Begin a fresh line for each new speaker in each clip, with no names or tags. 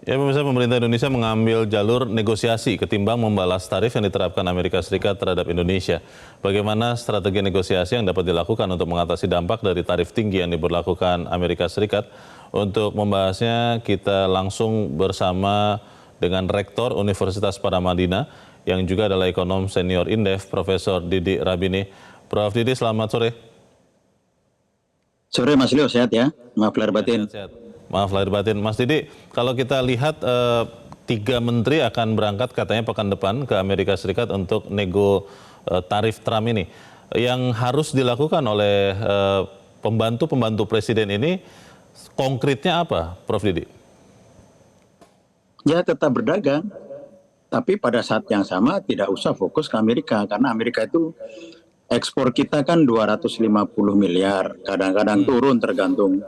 Ya, pemirsa, pemerintah Indonesia mengambil jalur negosiasi ketimbang membalas tarif yang diterapkan Amerika Serikat terhadap Indonesia. Bagaimana strategi negosiasi yang dapat dilakukan untuk mengatasi dampak dari tarif tinggi yang diberlakukan Amerika Serikat? Untuk membahasnya, kita langsung bersama dengan Rektor Universitas Paramadina, yang juga adalah ekonom senior Indef, Profesor Didi Rabini. Prof. Didi, selamat sore.
Sore Mas Leo, sehat ya? Maaf lahir batin.
Sehat. Maaf lahir batin. Mas Didi, kalau kita lihat 3 menteri akan berangkat katanya pekan depan ke Amerika Serikat untuk nego tarif Trump ini. Yang harus dilakukan oleh pembantu-pembantu presiden ini konkretnya apa, Prof. Didi?
Ya tetap berdagang, tapi pada saat yang sama tidak usah fokus ke Amerika, karena Amerika itu ekspor kita kan 250 miliar, kadang-kadang turun tergantung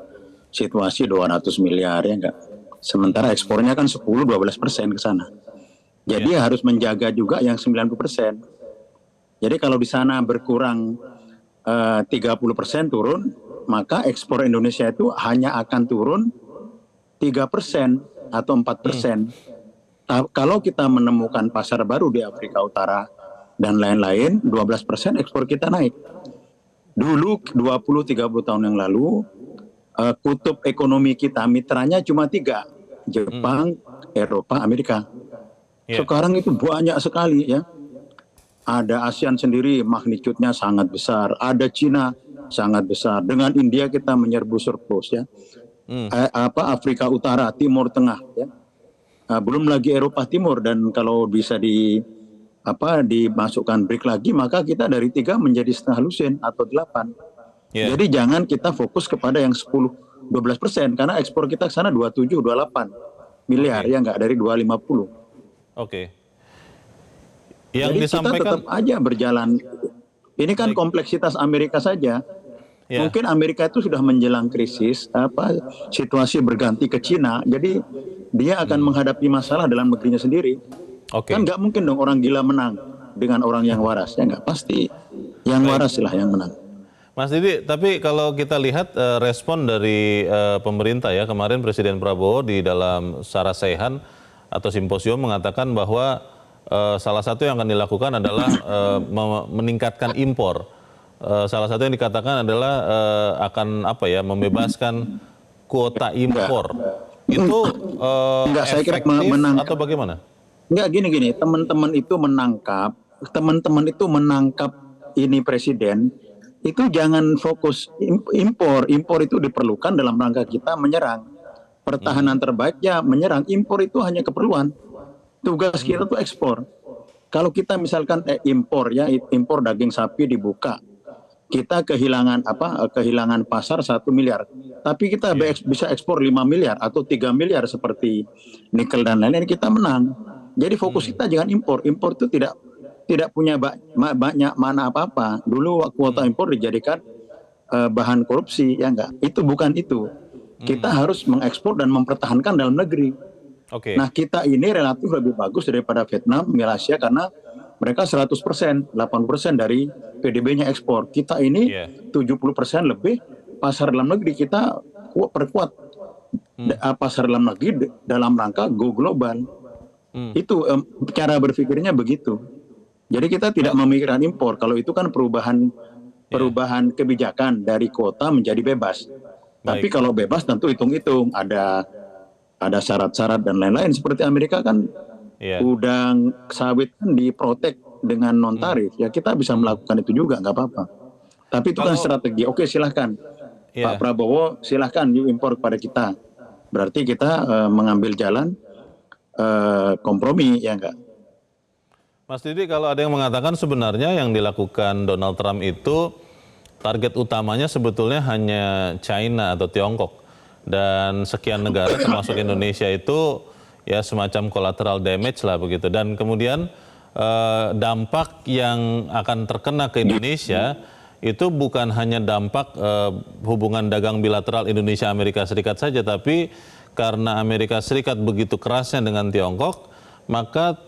situasi 200 miliar ya enggak. Sementara ekspornya kan 10-12% ke sana. Jadi harus menjaga juga yang 90%. Jadi kalau di sana berkurang 30% turun, maka ekspor Indonesia itu hanya akan turun 3% atau 4%. Kalau kita menemukan pasar baru di Afrika Utara dan lain-lain, 12% ekspor kita naik. Dulu 20-30 tahun yang lalu, kutub ekonomi kita mitranya cuma 3, Jepang, Eropa, Amerika. Sekarang itu banyak sekali ya. Ada ASEAN sendiri magnitudenya sangat besar, ada Cina sangat besar. Dengan India kita menyerbu surplus ya. Afrika Utara, Timur Tengah ya. Belum lagi Eropa Timur, dan kalau bisa dimasukkan BRIC lagi, maka kita dari 3 menjadi setengah lusin atau 8. Jadi jangan kita fokus kepada yang 10-12%, karena ekspor kita ke sana 27-28 miliar ya, enggak dari 250. Yang jadi disampaikan, kita tetap aja berjalan. Ini kan kompleksitas Amerika saja. Mungkin Amerika itu sudah menjelang krisis, situasi berganti ke Cina, jadi dia akan menghadapi masalah dalam negerinya sendiri. Kan nggak mungkin dong orang gila menang dengan orang yang waras, ya nggak, pasti yang waras lah yang menang.
Mas Didi, tapi kalau kita lihat respon dari pemerintah ya, kemarin Presiden Prabowo di dalam Sarasehan atau simposium mengatakan bahwa salah satu yang akan dilakukan adalah meningkatkan impor. Salah satu yang dikatakan adalah akan membebaskan kuota impor. Itu
enggak, saya kira
atau bagaimana?
Enggak, gini, teman-teman itu menangkap ini presiden itu jangan fokus impor. Impor itu diperlukan dalam rangka kita menyerang. Pertahanan terbaiknya menyerang. Impor itu hanya keperluan. Tugas kita tuh ekspor. Kalau kita misalkan impor daging sapi dibuka, kita kehilangan pasar 1 miliar. Tapi kita bisa ekspor 5 miliar atau 3 miliar seperti nikel dan lain-lain, kita menang. Jadi fokus kita jangan impor. Impor itu tidak punya banyak mana apa-apa. Dulu kuota impor dijadikan bahan korupsi, ya enggak. Itu bukan itu. Kita harus mengekspor dan mempertahankan dalam negeri. Nah, kita ini relatif lebih bagus daripada Vietnam, Malaysia, karena mereka 100%, 80% dari PDB-nya ekspor. Kita ini 70% lebih pasar dalam negeri. Kita perkuat pasar dalam negeri dalam rangka go global. Itu cara berpikirnya begitu. Jadi kita tidak memikirkan impor. Kalau itu kan perubahan kebijakan dari kuota menjadi bebas. Tapi kalau bebas tentu hitung-hitung, ada syarat-syarat dan lain-lain. Seperti Amerika kan udang sawit kan diprotek dengan non tarif. Ya kita bisa melakukan itu juga, nggak apa-apa. Tapi itu kan strategi. Oke, silahkan Pak Prabowo, silahkan impor kepada kita. Berarti kita mengambil jalan kompromi, ya enggak?
Mas Didi, kalau ada yang mengatakan sebenarnya yang dilakukan Donald Trump itu target utamanya sebetulnya hanya China atau Tiongkok. Dan sekian negara termasuk Indonesia itu ya semacam collateral damage lah begitu. Dan kemudian dampak yang akan terkena ke Indonesia itu bukan hanya dampak hubungan dagang bilateral Indonesia-Amerika Serikat saja, tapi karena Amerika Serikat begitu kerasnya dengan Tiongkok, maka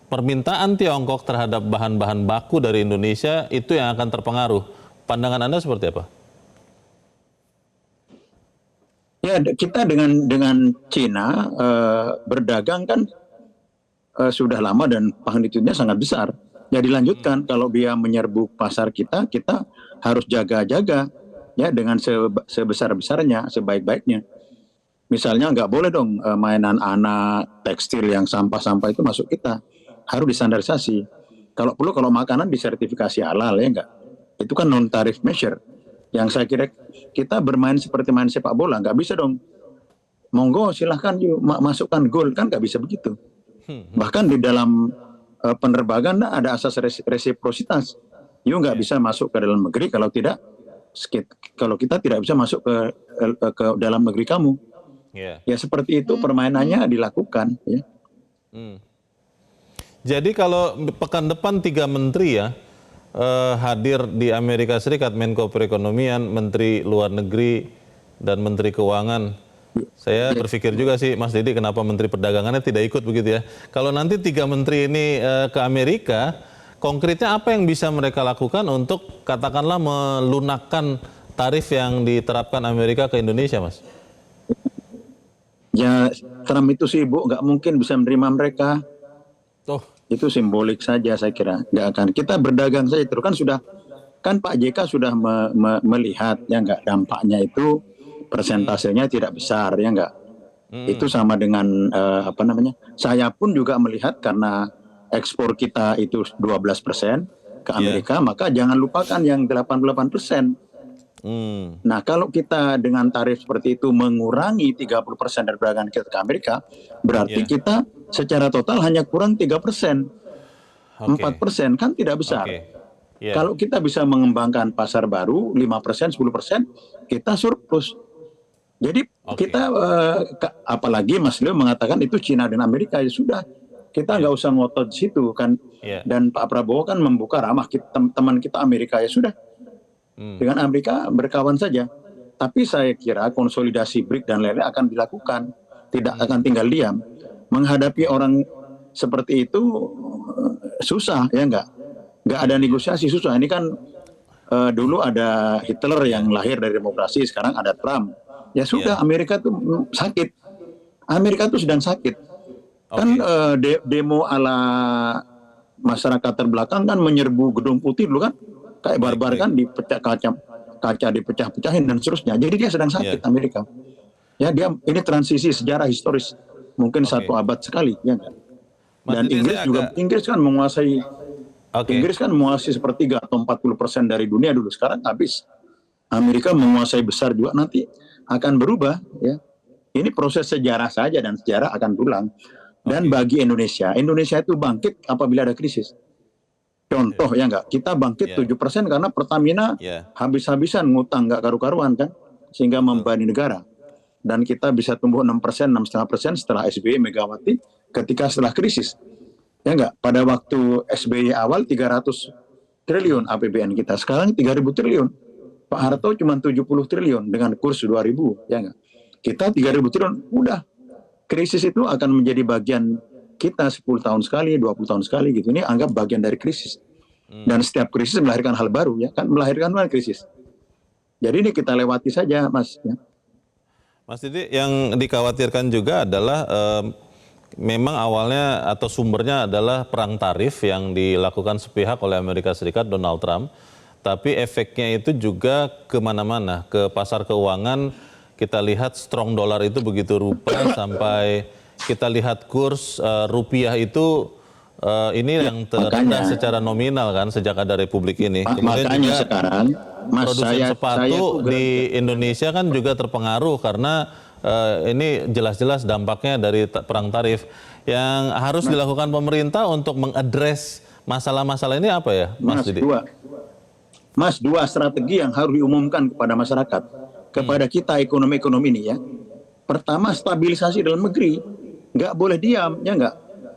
permintaan Tiongkok terhadap bahan-bahan baku dari Indonesia itu yang akan terpengaruh. Pandangan Anda seperti apa?
Ya, kita dengan Cina berdagang kan sudah lama dan magnitudenya sangat besar. Ya dilanjutkan kalau dia menyerbu pasar kita, kita harus jaga-jaga ya dengan sebesar-besarnya, sebaik-baiknya. Misalnya nggak boleh dong mainan anak, tekstil yang sampah-sampah itu masuk kita. Harus distandarisasi. Kalau perlu kalau makanan disertifikasi halal ya enggak. Itu kan non tarif measure. Yang saya kira kita bermain seperti main sepak bola, nggak bisa dong. Monggo silahkan yuk masukkan gol, kan nggak bisa begitu. Bahkan di dalam penerbangan ada asas resiprositas. You nggak bisa masuk ke dalam negeri kalau kita tidak bisa masuk ke dalam negeri kamu. Ya seperti itu permainannya dilakukan. Ya.
Jadi kalau pekan depan 3 menteri ya hadir di Amerika Serikat, Menko Perekonomian, Menteri Luar Negeri, dan Menteri Keuangan. Saya berpikir juga sih, Mas Didi, kenapa Menteri Perdagangannya tidak ikut begitu ya. Kalau nanti 3 menteri ini ke Amerika, konkretnya apa yang bisa mereka lakukan untuk katakanlah melunakkan tarif yang diterapkan Amerika ke Indonesia, Mas?
Ya, Trump itu sibuk, nggak mungkin bisa menerima mereka.
Oh.
Itu simbolik saja saya kira. Nggak akan. Kita berdagang saja terus kan Pak JK sudah melihat ya nggak dampaknya itu persentasenya tidak besar ya nggak. Itu sama dengan saya pun juga melihat karena ekspor kita itu 12% ke Amerika, maka jangan lupakan yang 88%. Nah kalau kita dengan tarif seperti itu mengurangi 30% dari perdagangan kita ke Amerika, berarti kita secara total hanya kurang 3%, 4% kan tidak besar. Kalau kita bisa mengembangkan pasar baru 5%, 10%, kita surplus. Jadi kita apalagi Mas Leo mengatakan itu Cina dan Amerika, ya sudah kita nggak usah ngotot di situ kan. Dan Pak Prabowo kan membuka ramah teman kita Amerika, ya sudah. Dengan Amerika berkawan saja. Tapi saya kira konsolidasi BRIC dan lain-lain akan dilakukan. Tidak akan tinggal diam. Menghadapi orang seperti itu susah, ya enggak? Enggak ada negosiasi, susah. Ini kan dulu ada Hitler yang lahir dari demokrasi, sekarang ada Trump. Ya sudah, Amerika itu sakit. Amerika itu sedang sakit. Kan demo ala masyarakat terbelakang kan menyerbu Gedung Putih dulu kan. Kayak barbar kan, dipecah kaca dipecah-pecahin dan seterusnya. Jadi dia sedang sakit Amerika. Ya dia ini transisi sejarah historis mungkin 1 abad sekali ya kan. Dan Inggris kan menguasai sepertiga atau 40% dari dunia dulu, sekarang habis. Amerika menguasai besar juga, nanti akan berubah ya. Ini proses sejarah saja dan sejarah akan berulang. Dan bagi Indonesia itu bangkit apabila ada krisis. Contoh ya enggak, kita bangkit 7% karena Pertamina habis-habisan ngutang nggak karu-karuan kan, sehingga membebani negara. Dan kita bisa tumbuh 6%, 6,5% setelah SBY Megawati setelah krisis. Ya enggak, pada waktu SBY awal 300 triliun APBN kita, sekarang 3.000 triliun. Pak Harto cuma 70 triliun dengan kurs 2.000, ya enggak. Kita 3.000 triliun, udah. Krisis itu akan menjadi bagian kita 10 tahun sekali, 20 tahun sekali gitu. Ini anggap bagian dari krisis. Dan setiap krisis melahirkan hal baru ya kan, melahirkan krisis. Jadi ini kita lewati saja, Mas. Ya.
Mas Didi, yang dikhawatirkan juga adalah memang awalnya atau sumbernya adalah perang tarif yang dilakukan sepihak oleh Amerika Serikat, Donald Trump. Tapi efeknya itu juga kemana-mana, ke pasar keuangan. Kita lihat strong dollar itu begitu rupa sampai kita lihat kurs rupiah itu ini yang terendah secara nominal kan sejak ada republik ini. Kemudian juga
sekarang
produsen sepatu di Indonesia kan juga terpengaruh karena ini jelas-jelas dampaknya dari perang tarif. Yang harus dilakukan pemerintah untuk mengadres masalah-masalah ini apa ya, Mas Didi?
Dua strategi yang harus diumumkan kepada masyarakat, kepada kita ekonomi ini ya. Pertama, stabilisasi dalam negeri. Nggak boleh diam, ya nggak?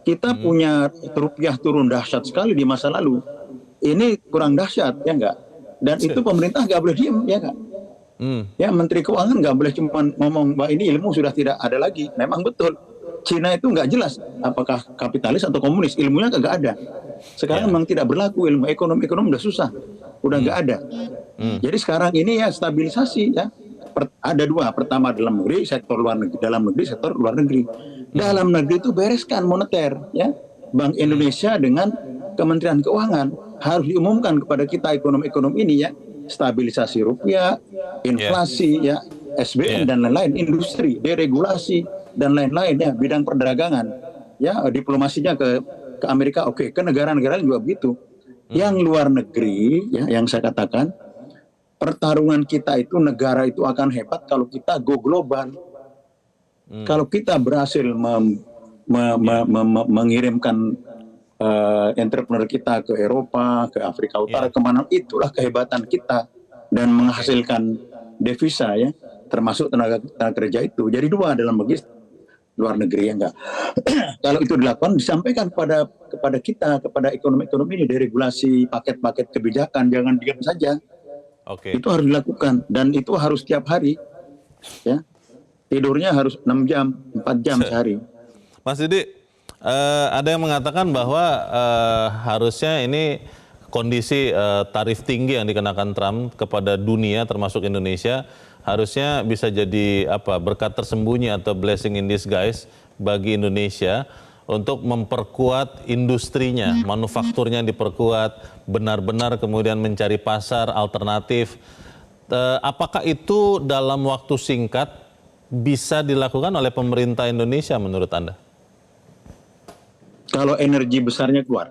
Kita punya rupiah turun dahsyat sekali di masa lalu. Ini kurang dahsyat, ya nggak? Dan itu pemerintah nggak boleh diam, ya nggak? Ya, Menteri Keuangan nggak boleh cuma ngomong bahwa ini ilmu sudah tidak ada lagi. Memang betul. Cina itu nggak jelas apakah kapitalis atau komunis. Ilmunya nggak ada. Sekarang memang tidak berlaku ilmu ekonomi udah susah, udah nggak ada. Jadi sekarang ini ya stabilisasi ya. ada dua. Pertama dalam negeri, sektor luar negeri, dalam negeri, sektor luar negeri. Dalam negeri itu bereskan moneter, ya. Bank Indonesia dengan Kementerian Keuangan harus diumumkan kepada kita ekonomi ini, ya, stabilisasi rupiah, inflasi, ya, SBN dan lain-lain, industri, deregulasi dan lain-lain, ya, bidang perdagangan, ya, diplomasinya ke Amerika, oke, ke negara-negara juga begitu. Yang luar negeri, ya, yang saya katakan, pertarungan kita itu, negara itu akan hebat kalau kita go global. Kalau kita berhasil mengirimkan entrepreneur kita ke Eropa, ke Afrika Utara, kemana, itulah kehebatan kita dan menghasilkan devisa, ya, termasuk tenaga kerja itu. Jadi dua, dalam negeri, luar negeri, ya enggak. Kalau itu dilakukan, disampaikan kepada kita, kepada ekonomi ini, deregulasi, paket-paket kebijakan, jangan diam saja. Itu harus dilakukan dan itu harus tiap hari, ya. Tidurnya harus 6 jam, 4 jam sehari.
Mas Didi, ada yang mengatakan bahwa harusnya ini kondisi tarif tinggi yang dikenakan Trump kepada dunia termasuk Indonesia harusnya bisa jadi berkat tersembunyi atau blessing in disguise bagi Indonesia untuk memperkuat industrinya, manufakturnya diperkuat, benar-benar kemudian mencari pasar alternatif. Apakah itu dalam waktu singkat bisa dilakukan oleh pemerintah Indonesia menurut Anda?
Kalau energi besarnya keluar.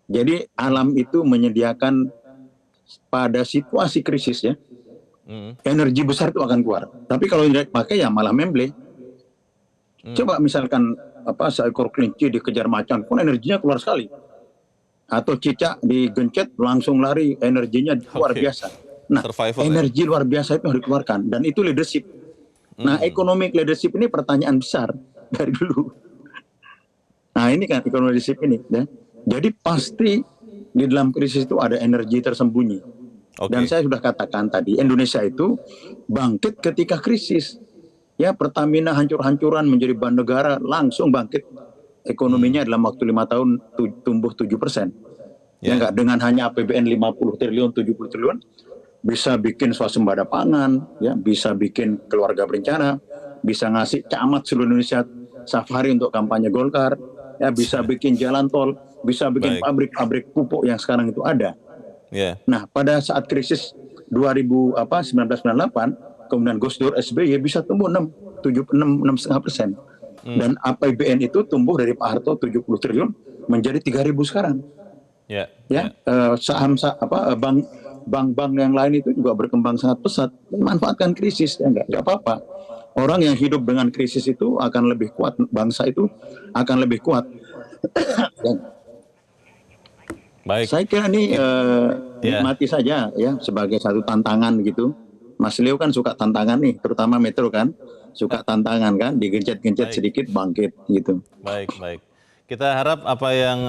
Jadi alam itu menyediakan pada situasi krisis, ya, energi besar itu akan keluar. Tapi kalau tidak pakai, ya malah memble. Coba misalkan seekor kelinci dikejar macan, pun energinya keluar sekali. Atau cicak digencet langsung lari, energinya luar biasa. Nah, energi luar biasa itu harus dikeluarkan dan itu leadership. Nah, economic leadership ini pertanyaan besar dari dulu. Nah, ini kan economic leadership ini, ya. Jadi pasti di dalam krisis itu ada energi tersembunyi. Dan saya sudah katakan tadi, Indonesia itu bangkit ketika krisis. Ya, Pertamina hancur-hancuran menjadi ban negara, langsung bangkit. Ekonominya dalam waktu 5 tahun tumbuh 7%. Ya, enggak, dengan hanya APBN 50 triliun, 70 triliun, bisa bikin swasembada pangan, ya, bisa bikin keluarga berencana, bisa ngasih camat seluruh Indonesia safari untuk kampanye Golkar, ya, bisa bikin jalan tol, bisa bikin pabrik-pabrik pupuk yang sekarang itu ada. Nah, pada saat krisis 1998, kemudian Gus Dur, SBY bisa tumbuh 6,5%. Dan APBN itu tumbuh dari Pak Harto 70 triliun menjadi 3.000 sekarang. Saham bank-bank yang lain itu juga berkembang sangat pesat, memanfaatkan krisis, ya, enggak apa-apa. Orang yang hidup dengan krisis itu akan lebih kuat, bangsa itu akan lebih kuat. Saya kira ini nikmati saja, ya, sebagai satu tantangan gitu. Mas Leo kan suka tantangan nih, terutama Metro kan, suka tantangan kan, digencet-gencet sedikit bangkit gitu.
Baik. Kita harap apa yang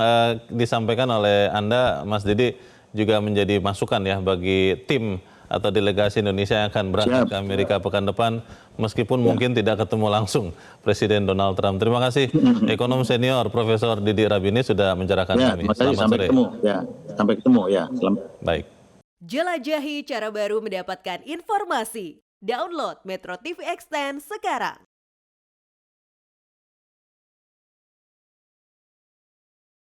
disampaikan oleh Anda, Mas Didi, juga menjadi masukan, ya, bagi tim atau delegasi Indonesia yang akan berangkat ke Amerika pekan depan, meskipun mungkin tidak ketemu langsung Presiden Donald Trump. Terima kasih, ekonom senior Profesor Didi Rabini sudah mencerahkan kami.
Terima kasih, sampai ketemu. Sampai ketemu.
Baik.
Jelajahi cara baru mendapatkan informasi. Download Metro TV Extend sekarang.